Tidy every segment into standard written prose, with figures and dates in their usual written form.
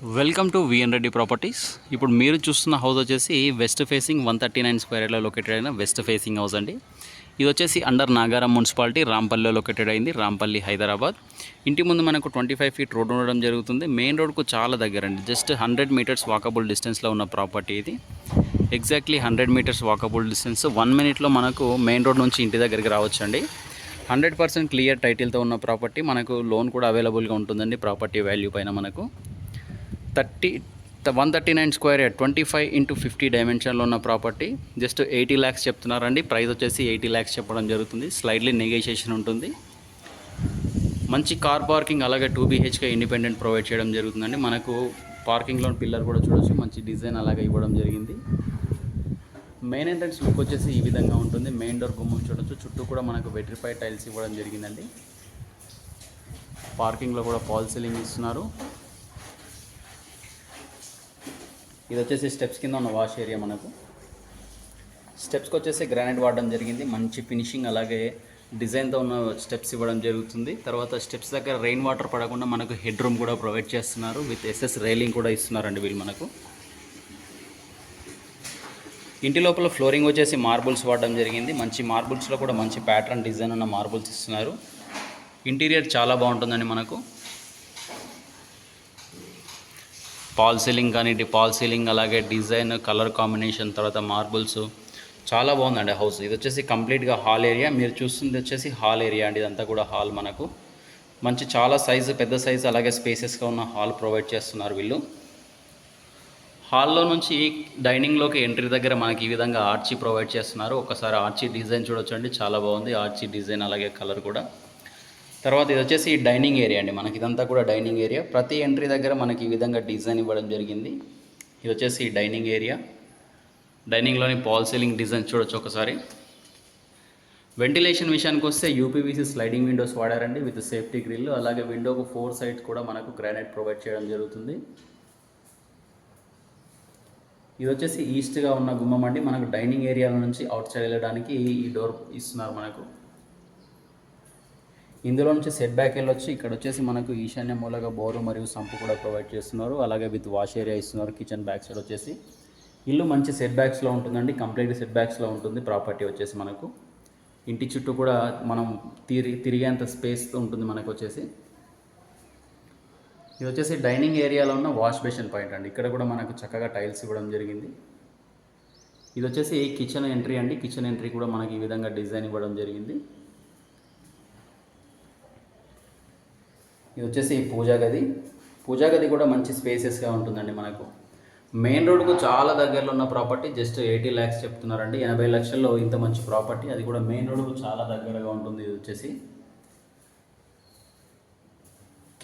Welcome to VN Reddy properties. ఇప్పుడు మీరు చూస్తున్న హౌస్ వచ్చేసి వెస్ట్ ఫేసింగ్ 139 స్క్వేర్ యార్డ్లో లొకేటెడ్ అయిన వెస్ట్ ఫేసింగ్ హౌస్ అండి. ఇది వచ్చేసి అండర్ నాగారం మున్సిపాలిటీ, రాంపల్లిలో లొకేటెడ్ అయింది, రాంపల్లి హైదరాబాద్. ఇంటి ముందు మనకు 25 ఫీట్ రోడ్ ఉండడం జరుగుతుంది. మెయిన్ రోడ్కు చాలా దగ్గర అండి, జస్ట్ 100 మీటర్స్ వాకబుల్ డిస్టెన్స్లో ఉన్న ప్రాపర్టీ ఇది. ఎగ్జాక్ట్లీ 100 మీటర్స్ వాకబుల్ డిస్టెన్స్, 1 మినిట్లో మనకు మెయిన్ రోడ్ నుంచి ఇంటి దగ్గరికి రావచ్చండి. 100% క్లియర్ టైటిల్తో ఉన్న ప్రాపర్టీ. మనకు లోన్ కూడా అవైలబుల్గా ఉంటుందండి ప్రాపర్టీ వాల్యూ పైన. మనకు 139 స్క్వేర్ యార్డ్ 25x50 డైమెన్షన్లో ఉన్న ప్రాపర్టీ. జస్ట్ 80 lakhs చెప్తున్నారండి. ప్రైస్ వచ్చేసి 80 lakhs చెప్పడం జరుగుతుంది. స్లైడ్లీ నెగోషియేషన్ ఉంటుంది. మంచి కార్ పార్కింగ్, అలాగే 2 BHK ఇండిపెండెంట్ ప్రొవైడ్ చేయడం జరుగుతుందండి. మనకు పార్కింగ్లో పిల్లర్ కూడా చూడొచ్చు, మంచి డిజైన్ అలాగే ఇవ్వడం జరిగింది. మెయిన్ ఎంట్రన్స్ లుక్ వచ్చేసి ఈ విధంగా ఉంటుంది. మెయిన్ డోర్ గుమ్మం చూడొచ్చు, చుట్టూ కూడా మనకు వెట్రిఫైడ్ టైల్స్ ఇవ్వడం జరిగిందండి. పార్కింగ్లో కూడా ఫాల్ సీలింగ్ ఇస్తున్నారు. ఇది వచ్చేసి స్టెప్స్ కింద ఉన్న వాష్ ఏరియా. మనకు స్టెప్స్కి వచ్చేసి గ్రానైట్ వాడడం జరిగింది. మంచి ఫినిషింగ్ అలాగే డిజైన్తో ఉన్న స్టెప్స్ ఇవ్వడం జరుగుతుంది. తర్వాత స్టెప్స్ దగ్గర రెయిన్ వాటర్ పడకుండా మనకు హెడ్ రూమ్ కూడా ప్రొవైడ్ చేస్తున్నారు. విత్ SS రైలింగ్ కూడా ఇస్తున్నారండి వీళ్ళు మనకు. ఇంటి లోపల ఫ్లోరింగ్ వచ్చేసి మార్బుల్స్ వాడడం జరిగింది. మంచి మార్బుల్స్లో కూడా మంచి ప్యాటర్న్ డిజైన్ ఉన్న మార్బుల్స్ ఇస్తున్నారు. ఇంటీరియర్ చాలా బాగుంటుందండి. మనకు పాల్ సీలింగ్ కానీ పాల్ సీలింగ్ అలాగే డిజైన్, కలర్ కాంబినేషన్, తర్వాత మార్బుల్స్ చాలా బాగుందండి హౌస్. ఇది వచ్చేసి కంప్లీట్గా హాల్ ఏరియా. మీరు చూస్తుంది వచ్చేసి హాల్ ఏరియా అండి. ఇదంతా కూడా హాల్. మనకు మంచి చాలా సైజు, పెద్ద సైజు అలాగే స్పేసెస్గా ఉన్న హాల్ ప్రొవైడ్ చేస్తున్నారు వీళ్ళు. హాల్లో నుంచి డైనింగ్లోకి ఎంట్రీ దగ్గర మనకి ఈ విధంగా ఆర్చీ ప్రొవైడ్ చేస్తున్నారు. ఒకసారి ఆర్చీ డిజైన్ చూడొచ్చండి, చాలా బాగుంది ఆర్చీ డిజైన్ అలాగే కలర్ కూడా. తర్వాత ఇది వచ్చేసి డైనింగ్ ఏరియా అండి. మనకి ఇదంతా కూడా డైనింగ్ ఏరియా. ప్రతి ఎంట్రీ దగ్గర మనకి ఈ విధంగా డిజైన్ ఇవ్వడం జరిగింది. ఇది వచ్చేసి డైనింగ్ ఏరియా. డైనింగ్లోని పాల్ సీలింగ్ డిజైన్ చూడొచ్చు ఒకసారి. వెంటిలేషన్ విషయానికి వస్తే UPVC స్లైడింగ్ విండోస్ వాడారండి విత్ సేఫ్టీ గ్రిల్. అలాగే విండోకు 4 సైడ్స్ కూడా మనకు గ్రానైట్ ప్రొవైడ్ చేయడం జరుగుతుంది. ఇది వచ్చేసి ఈస్ట్గా ఉన్న గుమ్మం అండి. మనకు డైనింగ్ ఏరియా నుంచి అవుట్ సైడ్ వెళ్ళడానికి ఈ డోర్ ఇస్తున్నారు మనకు. ఇందులో నుంచి సెట్ బ్యాక్ వెళ్ళొచ్చు. ఇక్కడ వచ్చేసి మనకు ఈశాన్య మూలగా బోరు మరియు సంపు కూడా ప్రొవైడ్ చేస్తున్నారు. అలాగే విత్ వాష్ ఏరియా ఇస్తున్నారు. కిచెన్ బ్యాక్ సైడ్ వచ్చేసి ఇల్లు మంచి సెట్ బ్యాక్స్లో ఉంటుందండి. కంప్లీట్ సెట్ బ్యాక్స్లో ఉంటుంది ప్రాపర్టీ వచ్చేసి. మనకు ఇంటి చుట్టూ కూడా మనం తిరిగేంత స్పేస్ ఉంటుంది మనకు వచ్చేసి. ఇది వచ్చేసి డైనింగ్ ఏరియాలో ఉన్న వాష్ బేసిన్ పాయింట్ అండి. ఇక్కడ కూడా మనకు చక్కగా టైల్స్ ఇవ్వడం జరిగింది. ఇది వచ్చేసి కిచెన్ ఎంట్రీ అండి. కిచెన్ ఎంట్రీ కూడా మనకి ఈ విధంగా డిజైన్ ఇవ్వడం జరిగింది. ఇది వచ్చేసి పూజా గది. పూజా గది కూడా మంచి స్పేసెస్గా ఉంటుందండి. మనకు మెయిన్ రోడ్కు చాలా దగ్గరలో ఉన్న ప్రాపర్టీ. జస్ట్ 80 lakhs చెప్తున్నారండి. 80 లక్షల్లో ఇంత మంచి ప్రాపర్టీ, అది కూడా మెయిన్ రోడ్కు చాలా దగ్గరగా ఉంటుంది. ఇది వచ్చేసి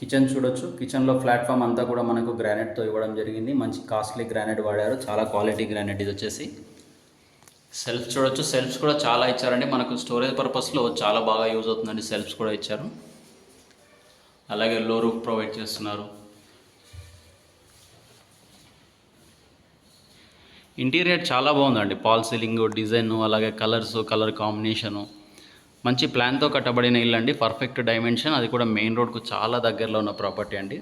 కిచెన్ చూడొచ్చు. కిచెన్లో ప్లాట్ఫామ్ అంతా కూడా మనకు గ్రానైట్తో ఇవ్వడం జరిగింది. మంచి కాస్ట్లీ గ్రానైట్ వాడారు, చాలా క్వాలిటీ గ్రానైట్. ఇది వచ్చేసి సెల్ఫ్స్ చూడొచ్చు. సెల్ఫ్స్ కూడా చాలా ఇచ్చారండి. మనకు స్టోరేజ్ పర్పస్లో చాలా బాగా యూజ్ అవుతుందండి. సెల్ఫ్స్ కూడా ఇచ్చారు. అలాగే లో రూఫ్ ప్రొవైడ్ చేస్తున్నారు. ఇంటీరియర్ చాలా బాగుందండి. పాల్ సీలింగ్ డిజైన్ అలాగే కలర్స్, కలర్ కాంబినేషను మంచి ప్లాన్తో కట్టబడిన ఇల్లు అండి. పర్ఫెక్ట్ డైమెన్షన్, అది కూడా మెయిన్ రోడ్కు చాలా దగ్గరలో ఉన్న ప్రాపర్టీ అండి.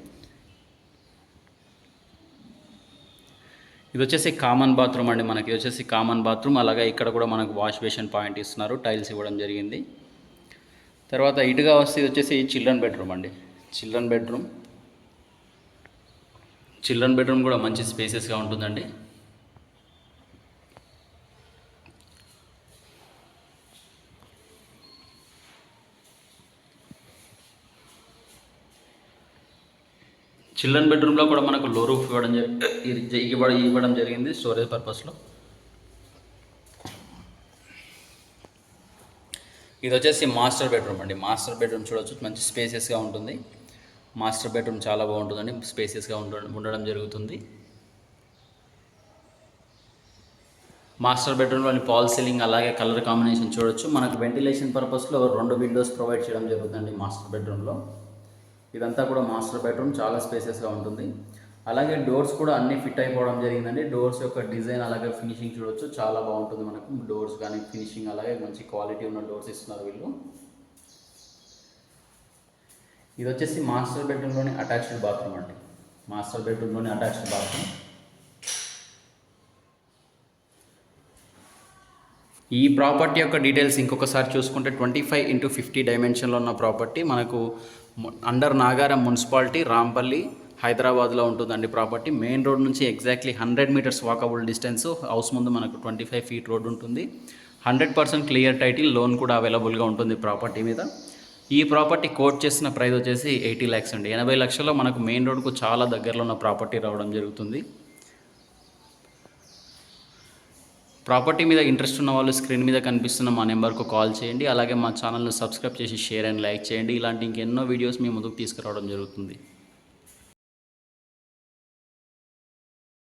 ఇది వచ్చేసి కామన్ బాత్రూమ్ అండి. మనకి వచ్చేసి కామన్ బాత్రూమ్. అలాగే ఇక్కడ కూడా మనకు వాష్ బేసిన్ పాయింట్ ఇస్తున్నారు. టైల్స్ ఇవ్వడం జరిగింది. తర్వాత ఇటుగా వస్తే ఇది వచ్చేసి చిల్డ్రన్ బెడ్రూమ్ అండి. చిల్డ్రన్ బెడ్రూమ్ కూడా మంచి స్పేసెస్గా ఉంటుందండి. చిల్డ్రన్ బెడ్రూమ్లో కూడా మనకు లో రూఫ్ ఇవ్వడం జరిగింది స్టోరేజ్ పర్పస్లో. ఇది వచ్చేసి మాస్టర్ బెడ్రూమ్ అండి. మాస్టర్ బెడ్రూమ్ చూడవచ్చు, మంచి స్పేసెస్గా ఉంటుంది. మాస్టర్ బెడ్రూమ్ చాలా బాగుంటుందండి, స్పేసెస్గా ఉండడం జరుగుతుంది. మాస్టర్ బెడ్రూమ్లోని పాల్ సీలింగ్ అలాగే కలర్ కాంబినేషన్ చూడొచ్చు. మనకు వెంటిలేషన్ పర్పస్లో 2 విండోస్ ప్రొవైడ్ చేయడం జరుగుతుందండి మాస్టర్ బెడ్రూమ్లో. ఇదంతా కూడా మాస్టర్ బెడ్రూమ్, చాలా స్పేసెస్గా ఉంటుంది. అలాగే డోర్స్ కూడా అన్నీ ఫిట్ అయిపోవడం జరిగిందండి. డోర్స్ యొక్క డిజైన్ అలాగే ఫినిషింగ్ చూడొచ్చు, చాలా బాగుంటుంది. మనకు డోర్స్ కానీ ఫినిషింగ్ అలాగే మంచి క్వాలిటీ ఉన్న డోర్స్ ఇస్తున్నారు వీళ్ళు. ఇది వచ్చేసి మాస్టర్ బెడ్రూమ్లోని అటాచ్డ్ బాత్రూమ్ అండి. మాస్టర్ బెడ్రూమ్లోనే అటాచ్డ్ బాత్రూమ్. ఈ ప్రాపర్టీ యొక్క డీటెయిల్స్ ఇంకొకసారి చూసుకుంటే 25x50 డైమెన్షన్లో ఉన్న ప్రాపర్టీ మనకు అండర్ నాగారం మున్సిపాలిటీ, రాంపల్లి, హైదరాబాద్లో ఉంటుందండి. ప్రాపర్టీ మెయిన్ రోడ్ నుంచి exactly 100 metres walkable distance. House ముందు మనకు 25 ఫీట్ రోడ్ ఉంటుంది. 100% క్లియర్ టైటిల్, లోన్ కూడా అవైలబుల్గా ఉంటుంది ప్రాపర్టీ మీద. ఈ ప్రాపర్టీ కోట్ చేసిన ప్రైస్ వచ్చేసి 80 lakhs అండి. 80 లక్షల్లో మనకు మెయిన్ రోడ్కు చాలా దగ్గరలో ఉన్న ప్రాపర్టీ రావడం జరుగుతుంది. ప్రాపర్టీ మీద ఇంట్రెస్ట్ ఉన్న వాళ్ళు స్క్రీన్ మీద కనిపిస్తున్న మా నెంబర్కు కాల్ చేయండి. అలాగే మా ఛానల్ను సబ్స్క్రైబ్ చేసి షేర్ అండ్ లైక్ చేయండి. ఇలాంటి ఇంకెన్నో వీడియోస్ మీ ముందుకు తీసుకురావడం జరుగుతుంది.